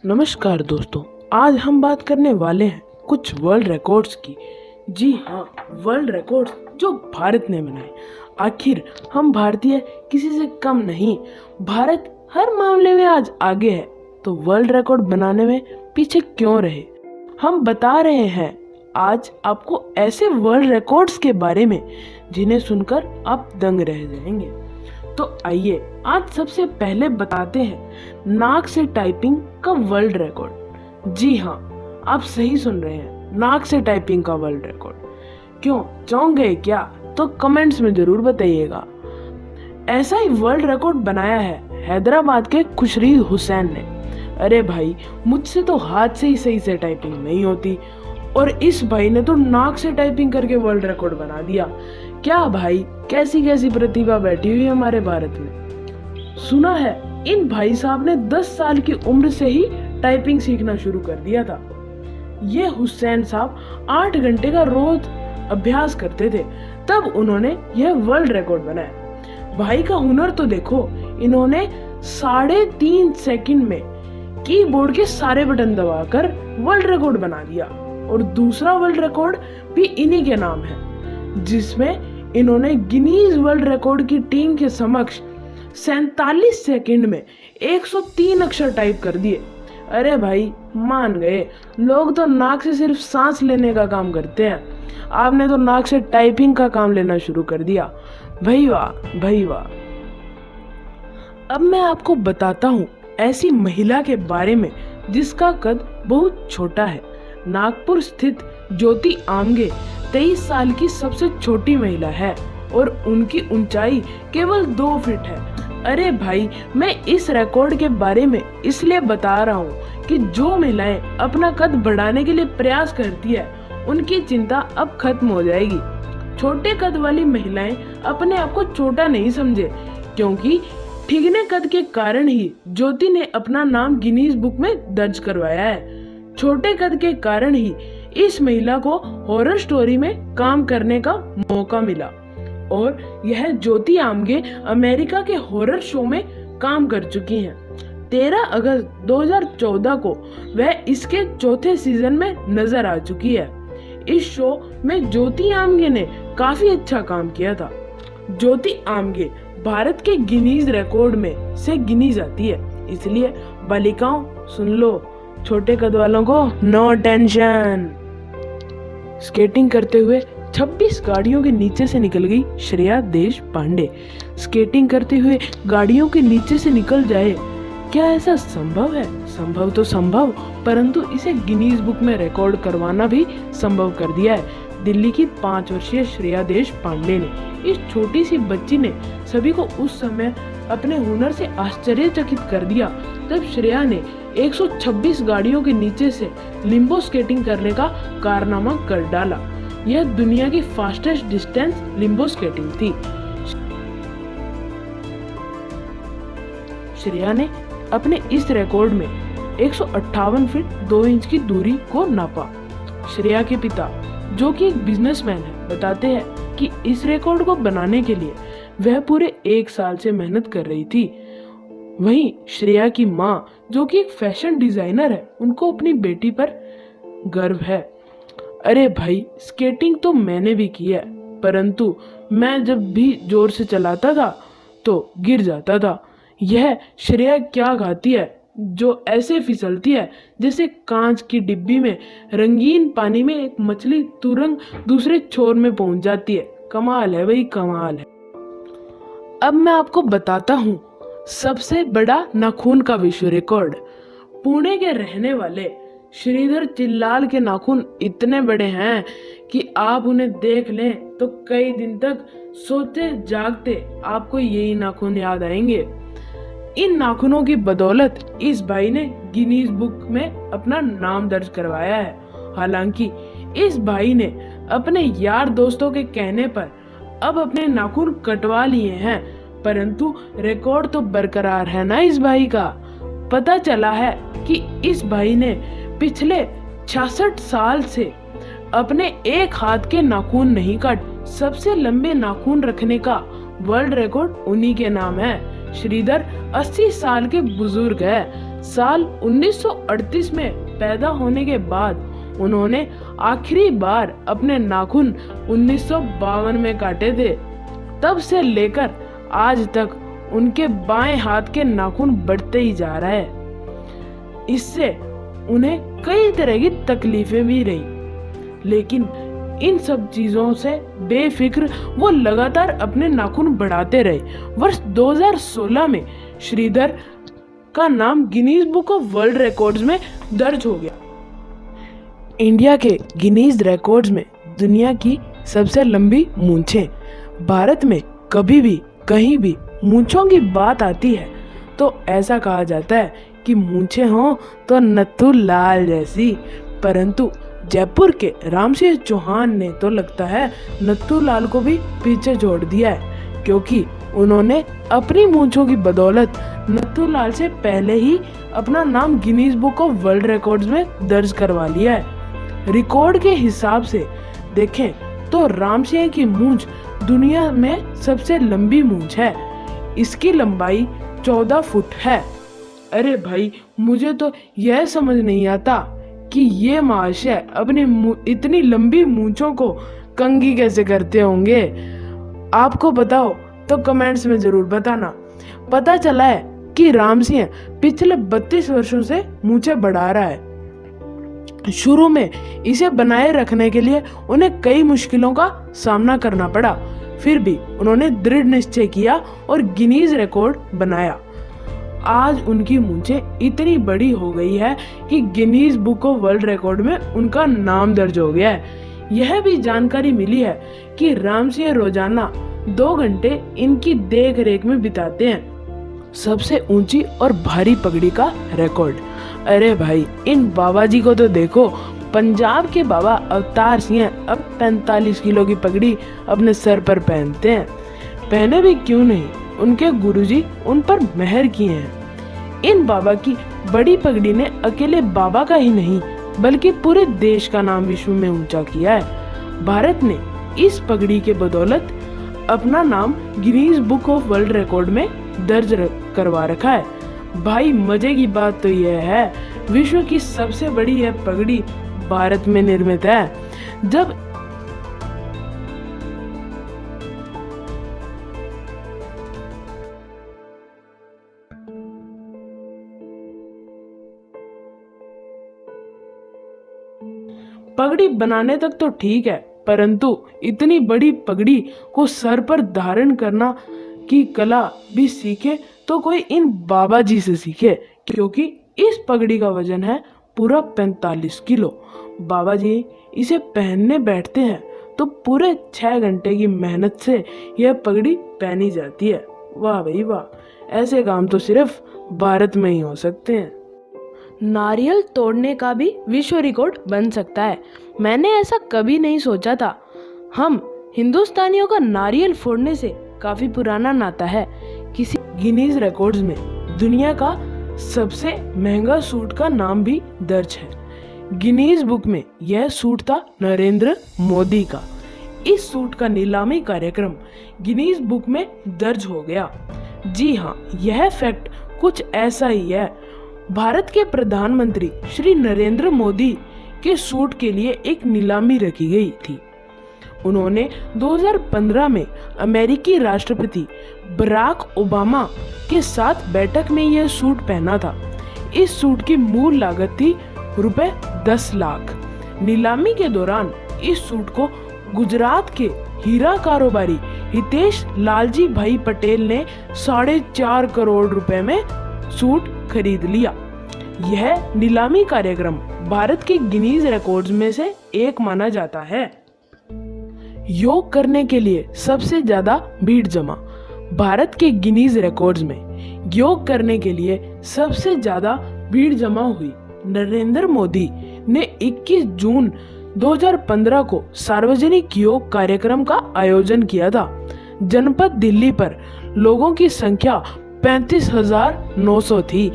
नमस्कार दोस्तों, आज हम बात करने वाले हैं कुछ वर्ल्ड रिकॉर्ड्स की। जी हाँ, वर्ल्ड रिकॉर्ड्स जो भारत ने बनाए। आखिर हम भारतीय किसी से कम नहीं। भारत हर मामले में आज आगे है, तो वर्ल्ड रिकॉर्ड बनाने में पीछे क्यों रहे। हम बता रहे हैं आज आपको ऐसे वर्ल्ड रिकॉर्ड्स के बारे में जिन्हें सुनकर आप दंग रह जाएंगे। तो आइए आज सबसे पहले बताते हैं नाक से टाइपिंग का वर्ल्ड रिकॉर्ड। जी हाँ, आप सही सुन रहे हैं, नाक से टाइपिंग का वर्ल्ड रिकॉर्ड। क्यों चौंक गए क्या? तो कमेंट्स में जरूर बताइएगा। ऐसा ही वर्ल्ड रिकॉर्ड बनाया है हैदराबाद के खुशरीद हुसैन ने। अरे भाई, मुझसे तो हाथ से ही सही से टाइपिंग नहीं होती और इस भाई ने तो नाक से टाइपिंग करके वर्ल्ड रिकॉर्ड बना दिया। क्या भाई, कैसी कैसी प्रतिभा बैठी हुई है हमारे भारत में। सुना है इन भाई साहब ने 10 साल की उम्र से ही टाइपिंग सीखना शुरू कर दिया था। ये हुसैन साहब 8 घंटे का रोज अभ्यास करते थे, तब उन्होंने यह वर्ल्ड रिकॉर्ड बनाया। भाई का हुनर तो देखो, इन्होंने 3.5 सेकंड में कीबोर्ड के सारे बटन दबाकर वर्ल्ड रिकॉर्ड बना दिया। और दूसरा वर्ल्ड रिकॉर्ड भी इन्हीं के नाम है, जिसमें इन्होंने गिनीज वर्ल्ड रिकॉर्ड की टीम के समक्ष 47 सेकंड में 103 अक्षर टाइप कर दिए। अरे भाई, मान गए। लोग तो नाक से सिर्फ सांस लेने का काम करते हैं, आपने तो नाक से टाइपिंग का काम लेना शुरू कर दिया। भाई वाह, भाई वाह। अब मैं आपको बताता हूँ ऐसी महिला के बारे में जिसका कद बहुत छोटा है। नागपुर स्थित ज्योति आमगे 23 साल की सबसे छोटी महिला है और उनकी ऊंचाई केवल 2 फीट है। अरे भाई, मैं इस रिकॉर्ड के बारे में इसलिए बता रहा हूँ कि जो महिलाएं अपना कद बढ़ाने के लिए प्रयास करती है, उनकी चिंता अब खत्म हो जाएगी। छोटे कद वाली महिलाएं अपने आप को छोटा नहीं समझे, क्योंकि ठिगने कद के कारण ही ज्योति ने अपना नाम गिनीज बुक में दर्ज करवाया है। छोटे कद के कारण ही इस महिला को हॉरर स्टोरी में काम करने का मौका मिला और यह ज्योति आमगे अमेरिका के हॉरर शो में काम कर चुकी हैं। 13 अगस्त 2014 को वह इसके चौथे सीजन में नजर आ चुकी है। इस शो में ज्योति आमगे ने काफी अच्छा काम किया था। ज्योति आमगे भारत के गिनीज रिकॉर्ड में से गिनी जाती है, इसलिए बालिकाओं सुन लो, छोटे कद वालों को नो टेंशन। स्केटिंग करते हुए 26 गाड़ियों के नीचे से निकल गई श्रेया देश पांडे। स्केटिंग करते हुए गाड़ियों के नीचे से निकल जाए, क्या ऐसा संभव है? संभव तो संभव, परंतु इसे गिनीज बुक में रिकॉर्ड करवाना भी संभव कर दिया है दिल्ली की 5 वर्षीय श्रेया देश पांडे ने। इस छोटी सी बच्ची ने सभी को उस समय अपने हुनर से आश्चर्यचकित कर दिया जब श्रेया ने 126 गाड़ियों के नीचे से लिम्बो स्केटिंग करने का कारनामा कर डाला। यह दुनिया की फास्टेस्ट डिस्टेंस लिम्बो स्केटिंग थी। श्रेया ने अपने इस रिकॉर्ड में 158 फीट 2 इंच की दूरी को नापा। श्रेया के पिता, जो कि एक बिजनेसमैन है, बताते हैं कि इस रिकॉर्ड को बनाने के लिए वह पूरे 1 साल से मेहनत कर रही थी। वहीं श्रेया की माँ, जो कि एक फैशन डिजाइनर है, उनको अपनी बेटी पर गर्व है। अरे भाई, स्केटिंग तो मैंने भी की है, परंतु मैं जब भी जोर से चलाता था तो गिर जाता था। यह श्रेया क्या गाती है जो ऐसे फिसलती है जैसे कांच की डिब्बी में रंगीन पानी में एक मछली तुरंत दूसरे छोर में पहुंच जाती है। कमाल है भाई, कमाल है। अब मैं आपको बताता हूँ सबसे बड़ा नाखून का विश्व रिकॉर्ड। पुणे के रहने वाले श्रीधर चिल्लाल के नाखून इतने बड़े हैं कि आप उन्हें देख लें तो कई दिन तक सोते जागते आपको यही नाखून याद आएंगे। इन नाखूनों की बदौलत इस भाई ने गिनीज बुक में अपना नाम दर्ज करवाया है। हालांकि इस भाई ने अपने यार दोस्तों के कहने पर अब अपने नाखून कटवा लिए हैं, परंतु रिकॉर्ड तो बरकरार है ना इस भाई का। पता चला है कि इस भाई ने पिछले 66 साल से अपने एक हाथ के नाखून नहीं काट। सबसे लंबे नाखून रखने का वर्ल्ड रिकॉर्ड उन्हीं के नाम है। श्रीधर 80 साल के बुजुर्ग है। साल 1938 में पैदा होने के बाद उन्होंने आखिरी बार अपने नाखून 1952 में काटे थे। तब से लेकर आज तक उनके बाएं हाथ के नाखून बढ़ते ही जा रहा है। इससे उन्हें कई तरह की तकलीफें भी रही, लेकिन इन सब चीजों से बेफिक्र वो लगातार अपने नाखून बढ़ाते रहे। वर्ष 2016 में श्रीधर का नाम Guinness book of world records में दर्ज हो गया। इंडिया के गिनीज रिकॉर्ड्स में दुनिया की सबसे लंबी मूंछें। भारत में कभी भी कहीं भी मूंछों की बात आती है तो ऐसा कहा जाता है कि मूंछें हों तो नत्थू लाल जैसी, परंतु जयपुर के राम सिंह चौहान ने तो लगता है नत्थू लाल को भी पीछे छोड़ दिया है, क्योंकि उन्होंने अपनी मूंछों की बदौलत नत्थू लाल से पहले ही अपना नाम Guinness book of world records में दर्ज करवा लिया है। रिकॉर्ड के हिसाब से देखें तो राम सिंह की मूंछ दुनिया में सबसे लंबी मूंछ है। इसकी लंबाई 14 फुट है। अरे भाई, मुझे तो यह समझ नहीं आता कि ये महाशय अपनी इतनी लंबी मूंछों को कंघी कैसे करते होंगे। आपको बताओ तो कमेंट्स में जरूर बताना। पता चला है कि राम सिंह पिछले 32 वर्षों से मूंछें बढ़ा रहा है। शुरू में इसे बनाए रखने के लिए उन्हें कई मुश्किलों का सामना करना पड़ा, फिर भी उन्होंने दृढ़ निश्चय किया और गिनीज रिकॉर्ड बनाया। आज उनकी मूंछें इतनी बड़ी हो गई है कि Guinness book of world record में उनका नाम दर्ज हो गया है। यह भी जानकारी मिली है कि राम सिंह रोजाना 2 घंटे इनकी देख रेख में बिताते हैं। सबसे ऊंची और भारी पगड़ी का रिकॉर्ड। अरे भाई, इन बाबा जी को तो देखो। पंजाब के बाबा अवतार सिंह अब 45 किलो की पगड़ी अपने सर पर पहनते हैं। पहने भी क्यों नहीं, उनके गुरुजी उन पर मेहर किए हैं। इन बाबा की बड़ी पगड़ी ने अकेले बाबा का ही नहीं बल्कि पूरे देश का नाम विश्व में ऊंचा किया है। भारत ने इस पगड़ी के बदौलत अपना नाम Guinness book of world record में दर्ज करवा रखा है। भाई, मजे की बात तो यह है, विश्व की सबसे बड़ी यह पगड़ी भारत में निर्मित है। जब पगड़ी बनाने तक तो ठीक है, परंतु इतनी बड़ी पगड़ी को सर पर धारण करना की कला भी सीखे तो कोई इन बाबा जी से सीखे, क्योंकि इस पगड़ी का वजन है पूरा 45 किलो। बाबा जी इसे पहनने बैठते हैं तो पूरे 6 घंटे की मेहनत से यह पगड़ी पहनी जाती है। वाह भाई वाह, ऐसे काम तो सिर्फ भारत में ही हो सकते हैं। नारियल तोड़ने का भी विश्व रिकॉर्ड बन सकता है। मैंने ऐसा कभी नहीं सोचा था। हम हिंदुस्तानियों का नारियल फोड़ने से काफी पुराना नाता है। किसी गिनीज रिकॉर्ड्स में दुनिया का सबसे महंगा सूट का नाम भी दर्ज है। गिनीज बुक में यह सूट था नरेंद्र मोदी का। इस सूट का नीलामी कार्यक्रम गिनीज बुक में दर्ज हो गया। जी हाँ, यह फैक्ट कुछ ऐसा ही है। भारत के प्रधानमंत्री श्री नरेंद्र मोदी के सूट के लिए एक नीलामी रखी गई थी। उन्होंने 2015 में अमेरिकी राष्ट्रपति बराक ओबामा के साथ बैठक में यह सूट पहना था। इस सूट की मूल लागत थी रुपए 10 लाख। नीलामी के दौरान इस सूट को गुजरात के हीरा कारोबारी हितेश लालजी भाई पटेल ने 4.5 करोड़ रुपए में सूट खरीद लिया। यह नीलामी कार्यक्रम भारत के गिनीज रिकॉर्ड्स में से एक माना जाता है। योग करने के लिए सबसे ज्यादा भीड़ जमा। भारत के गिनीज रिकॉर्ड्स में योग करने के लिए सबसे ज्यादा भीड़ जमा हुई। नरेंद्र मोदी ने 21 जून 2015 को सार्वजनिक योग कार्यक्रम का आयोजन किया था। जनपद दिल्ली पर लोगों की संख्या 35,900 थी।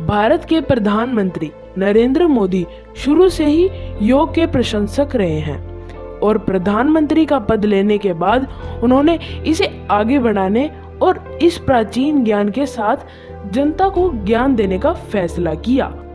भारत के प्रधानमंत्री नरेंद्र मोदी शुरू से ही योग के प्रशंसक रहे हैं और प्रधानमंत्री का पद लेने के बाद उन्होंने इसे आगे बढ़ाने और इस प्राचीन ज्ञान के साथ जनता को ज्ञान देने का फैसला किया।